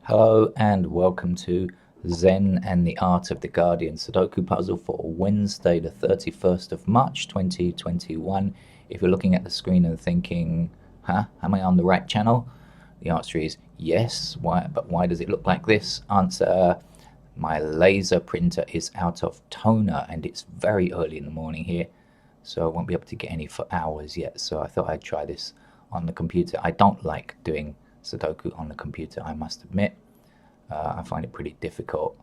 Hello and welcome to Zen and the Art of the Guardian Sudoku puzzle for Wednesday, the 31st of March 2021. If you're looking at the screen and thinking, am I on the right channel? The answer is yes. Why? But why does it look like this? Answer, my laser printer is out of toner and it's very early in the morning here, so I won't be able to get any for hours yet. So I thought I'd try this on the computer. I don't like doing Sudoku on the computer, I must admit. I find it pretty difficult,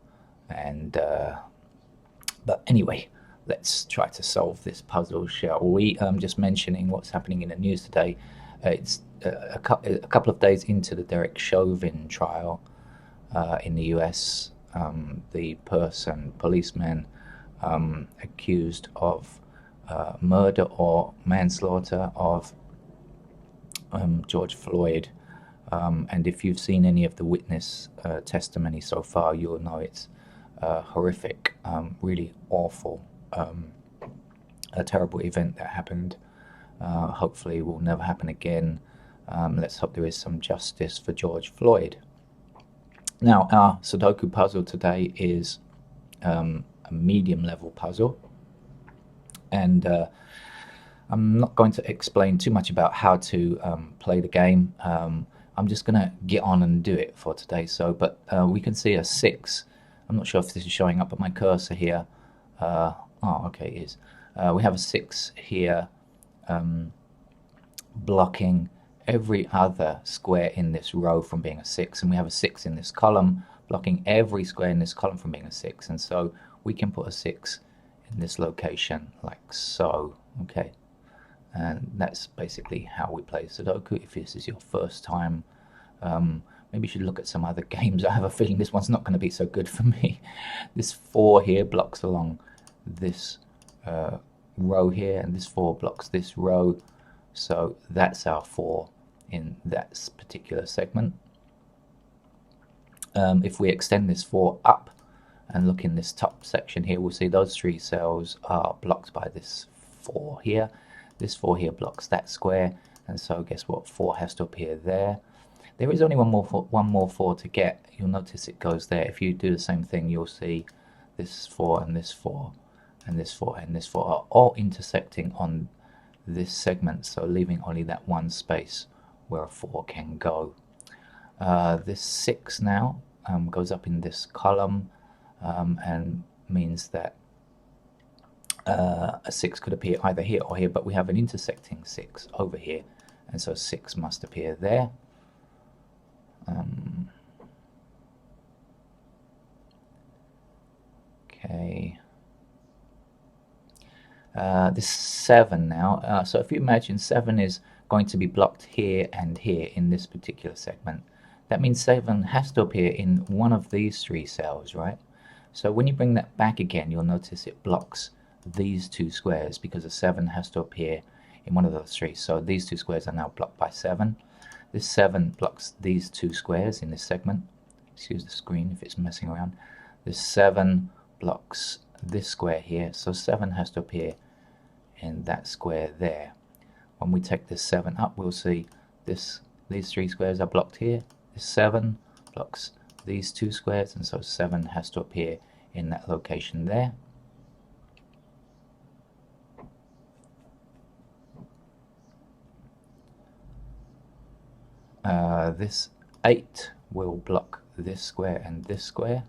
and but anyway, let's try to solve this puzzle, shall we? Just mentioning what's happening in the news today. It's a couple of days into the Derek Chauvin trial in the US. The policeman accused of murder or manslaughter of George Floyd. And if you've seen any of the witness testimony so far, you'll know it's horrific, really awful, a terrible event that happened. Hopefully will never happen again. Let's hope there is some justice for George Floyd. Now, our Sudoku puzzle today is a medium level puzzle, and I'm not going to explain too much about how to play the game. I'm just going to get on and do it for today. But we can see a 6. I'm not sure if this is showing up, but my cursor here. Okay, it is. We have a 6 here blocking every other square in this row from being a 6. And we have a 6 in this column blocking every square in this column from being a 6. And so we can put a 6 in this location like so. Okay. And that's basically how we play Sudoku. If this is your first time, maybe you should look at some other games. I have a feeling this one's not going to be so good for me. This 4 here blocks along this row here, and this 4 blocks this row. So that's our 4 in that particular segment. If we extend this 4 up and look in this top section here, we'll see those 3 cells are blocked by this 4 here. This 4 here blocks that square, and so guess what? 4 has to appear there. There is only one more 4 to get. You'll notice it goes there. If you do the same thing, you'll see this 4 and this 4 and this 4 and this 4 are all intersecting on this segment, so leaving only that one space where a 4 can go. This 6 now goes up in this column and means that a 6 could appear either here or here, but we have an intersecting 6 over here, and so 6 must appear there. Okay. This 7 now, so if you imagine 7 is going to be blocked here and here in this particular segment, that means 7 has to appear in one of these 3 cells, right? So when you bring that back again, you'll notice it blocks these 2 squares because a 7 has to appear in one of those 3. So these 2 squares are now blocked by 7. This 7 blocks these 2 squares in this segment. Excuse the screen if it's messing around. This 7 blocks this square here, so 7 has to appear in that square there. When we take this 7 up, we'll see these 3 squares are blocked here. This 7 blocks these 2 squares, and so 7 has to appear in that location there. This 8 will block this square and this square,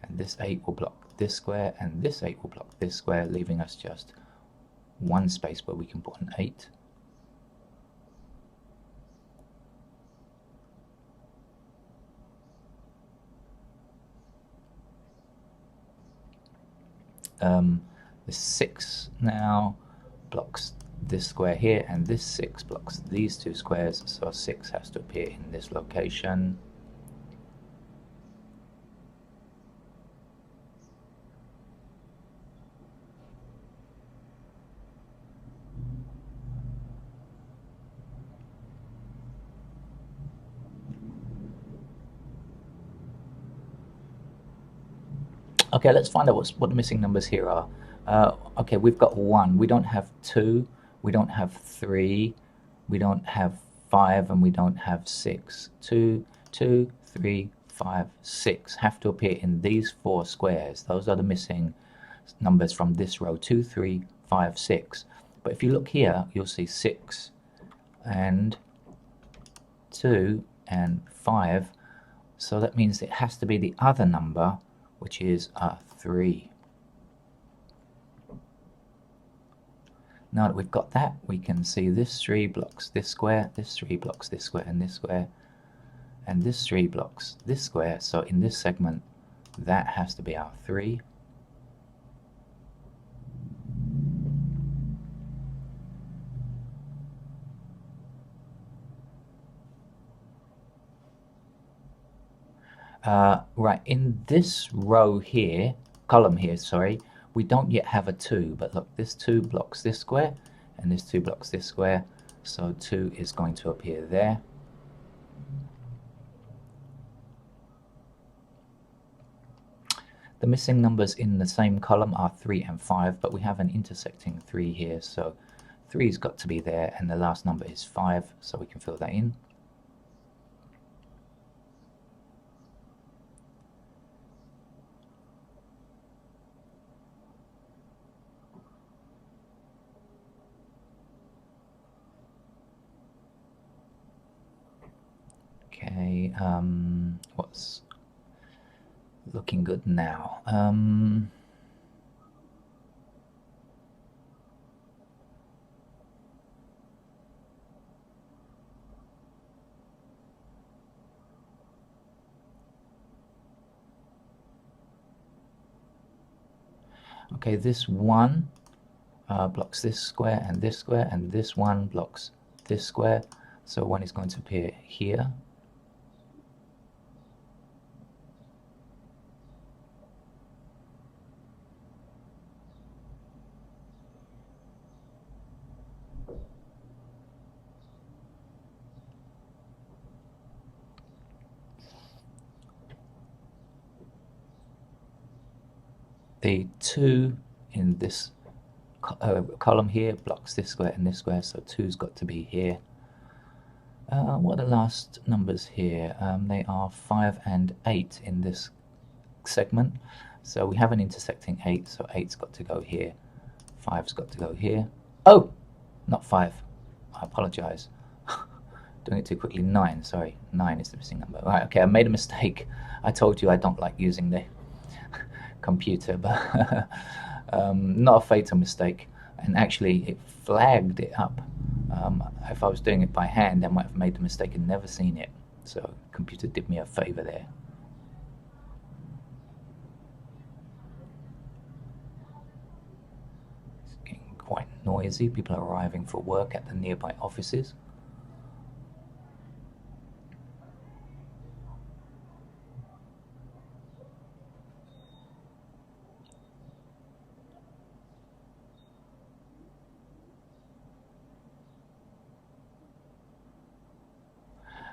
and this 8 will block this square, and this 8 will block this square, leaving us just one space where we can put an 8. This 6 now blocks this square here, and this 6 blocks these 2 squares, so 6 has to appear in this location. Okay, let's find out what the missing numbers here are. Okay, we've got 1. We don't have 2. We don't have 3. We don't have 5, and we don't have 6. 2, 2, 3, 5, 6 have to appear in these 4 squares. Those are the missing numbers from this row, 2, 3, 5, 6. But if you look here, you'll see 6 and 2 and 5. So that means it has to be the other number, which is 3. Now that we've got that, we can see this 3 blocks this square, this 3 blocks this square and this square, and this 3 blocks this square. So in this segment, that has to be our 3. Right, in this row here, column here, sorry, we don't yet have a 2, but look, this 2 blocks this square, and this 2 blocks this square, so 2 is going to appear there. The missing numbers in the same column are 3 and 5, but we have an intersecting 3 here, so 3's got to be there, and the last number is 5, so we can fill that in. Okay, what's looking good now? Okay, this 1 blocks this square, and this one blocks this square, so 1 is going to appear here. The 2 in this column here blocks this square and this square, so 2's got to be here. What are the last numbers here? They are 5 and 8 in this segment, so we have an intersecting 8, so 8's got to go here, 5's got to go here. Oh, not 5, I apologize. Doing it too quickly. 9, sorry, 9 is the missing number. Right, okay, I made a mistake. I told you I don't like using the computer, but not a fatal mistake, and actually it flagged it up. If I was doing it by hand, I might have made the mistake and never seen it, so the computer did me a favor there. It's getting quite noisy. People are arriving for work at the nearby offices.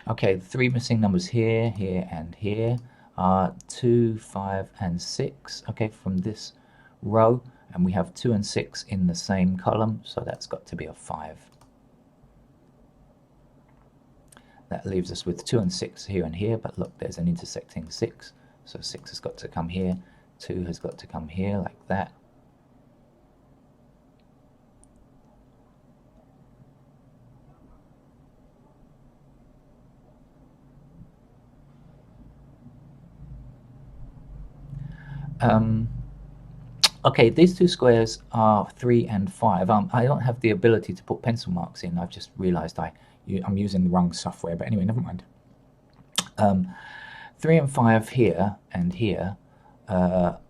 Okay, the 3 missing numbers here, here, and here are 2, 5, and 6. Okay, from this row, and we have 2 and 6 in the same column, so that's got to be a 5. That leaves us with 2 and 6 here and here, but look, there's an intersecting 6, so 6 has got to come here, 2 has got to come here, like that. Okay, these 2 squares are 3 and 5. I don't have the ability to put pencil marks in. I've just realized I'm using the wrong software, but anyway, never mind. 3 and 5 here and here are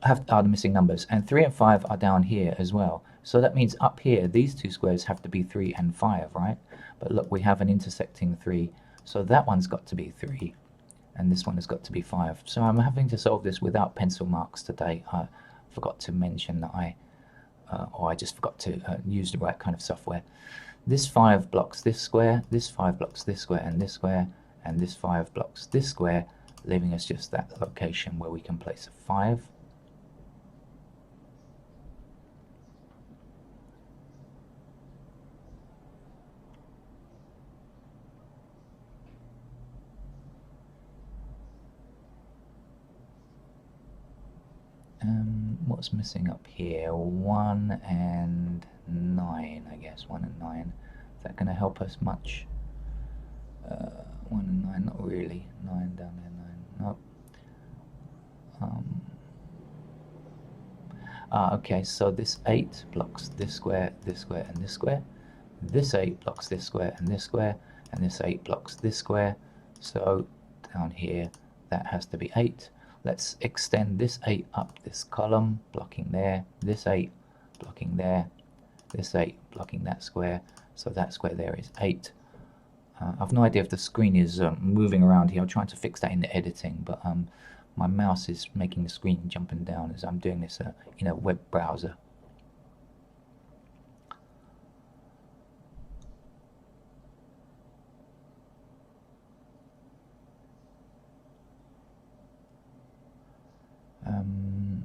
the missing numbers, and 3 and 5 are down here as well. So that means up here, these 2 squares have to be 3 and 5, right? But look, we have an intersecting 3, so that one's got to be 3. And this one has got to be 5. So I'm having to solve this without pencil marks today. I forgot to mention that I just forgot to use the right kind of software. This 5 blocks this square, this 5 blocks this square, and this 5 blocks this square, leaving us just that location where we can place a 5. what's missing up here? 1 and 9, I guess. 1 and 9. Is that going to help us much? 1 and 9, not really. 9 down there, 9. Nope. Okay, so this 8 blocks this square, and this square. This 8 blocks this square, and this 8 blocks this square. So down here, that has to be 8. Let's extend this 8 up this column, blocking there. This 8 blocking there. This 8 blocking that square. So that square there is 8. I've no idea if the screen is moving around here. I'm trying to fix that in the editing, but my mouse is making the screen jumping down as I'm doing this in a web browser.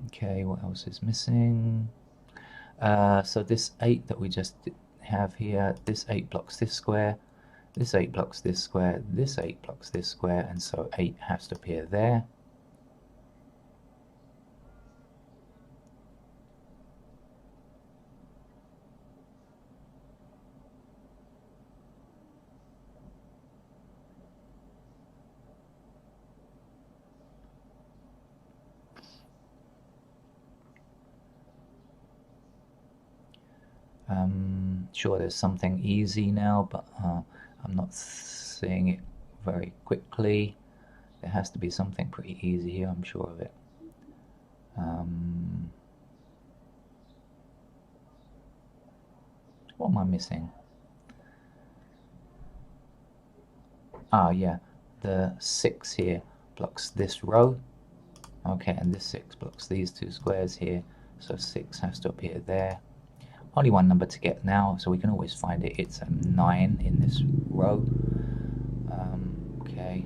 Okay, what else is missing? So this 8 that we just have here, this 8 blocks this square, this 8 blocks this square, this 8 blocks this square, and so 8 has to appear there. Sure, there's something easy now, but I'm not seeing it very quickly. There has to be something pretty easy here, I'm sure of it. What am I missing? Yeah, the 6 here blocks this row. Okay, and this 6 blocks these two squares here, so 6 has to appear there. Only one number to get now, so we can always find it. It's a 9 in this row. Okay.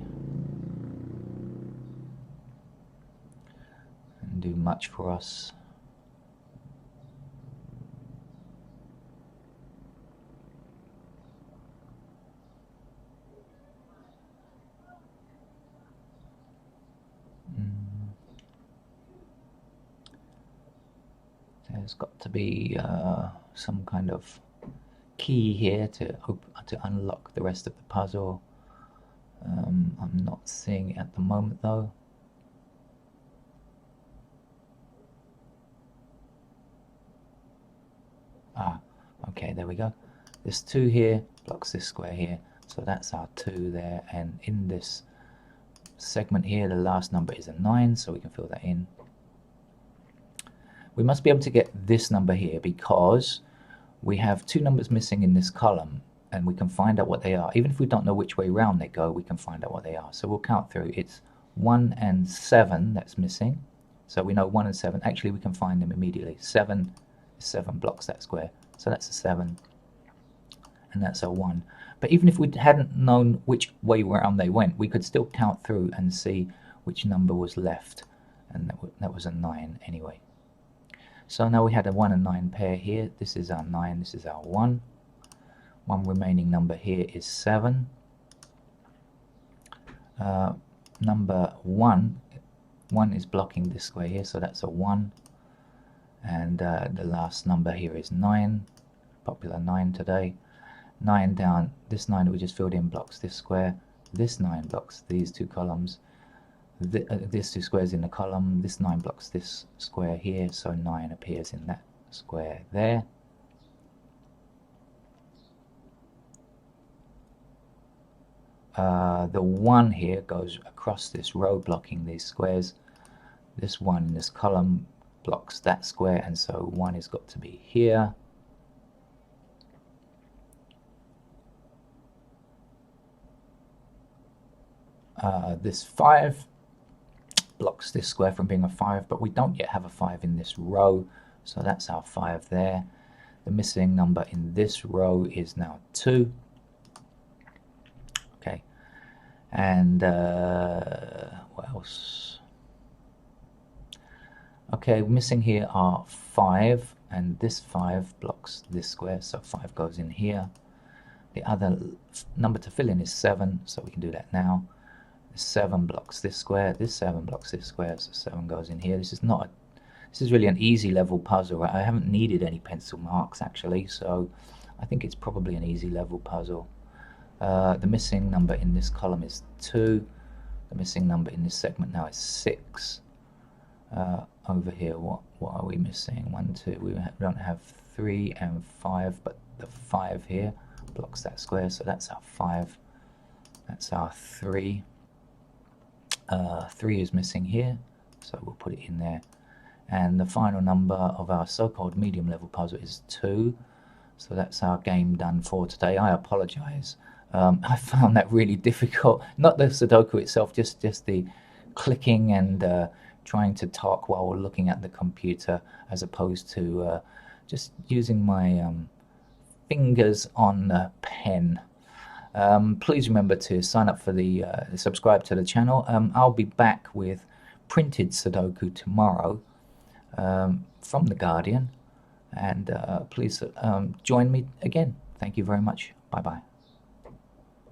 And do much for us. There's got to be some kind of key here to unlock the rest of the puzzle. I'm not seeing it at the moment though. Okay, there we go. This 2 here blocks this square here, so that's our 2 there, and in this segment here the last number is a 9, so we can fill that in. We must be able to get this number here because we have 2 numbers missing in this column, and we can find out what they are. Even if we don't know which way round they go, we can find out what they are. So we'll count through. It's 1 and 7 that's missing. So we know 1 and 7. Actually, we can find them immediately. 7 blocks that square. So that's a 7, and that's a 1. But even if we hadn't known which way around they went, we could still count through and see which number was left, and that was a 9 anyway. So now we had a 1 and 9 pair here. This is our 9, this is our 1. One remaining number here is 7. Number 1 is blocking this square here, so that's a 1. And the last number here is 9, popular 9 today. 9 down, this 9 that we just filled in blocks this square. This 9 blocks these 2 columns. These 2 squares in the column. This 9 blocks this square here, so 9 appears in that square there. The 1 here goes across this row blocking these squares. This 1 in this column blocks that square, and so 1 has got to be here. This 5 blocks this square from being a 5, but we don't yet have a 5 in this row, so that's our 5 there. The missing number in this row is now 2. Okay, and what else? Okay, missing here are 5, and this 5 blocks this square, so 5 goes in here. The other number to fill in is 7, so we can do that now. 7 blocks this square, this 7 blocks this square, so 7 goes in here. This is not This is really an easy level puzzle. I haven't needed any pencil marks actually, so I think it's probably an easy level puzzle. The missing number in this column is 2. The missing number in this segment now is 6. Over here, what are we missing? 1, 2. We don't have 3 and 5, but the 5 here blocks that square, so that's our 5. That's our 3. 3 is missing here, so we'll put it in there. And the final number of our so-called medium level puzzle is 2. So that's our game done for today. I apologize. I found that really difficult. Not the Sudoku itself, just the clicking and trying to talk while we're looking at the computer, as opposed to just using my fingers on the pen. Please remember to sign up for the subscribe to the channel. I'll be back with printed Sudoku tomorrow from The Guardian, and please join me again. Thank you very much. Bye bye.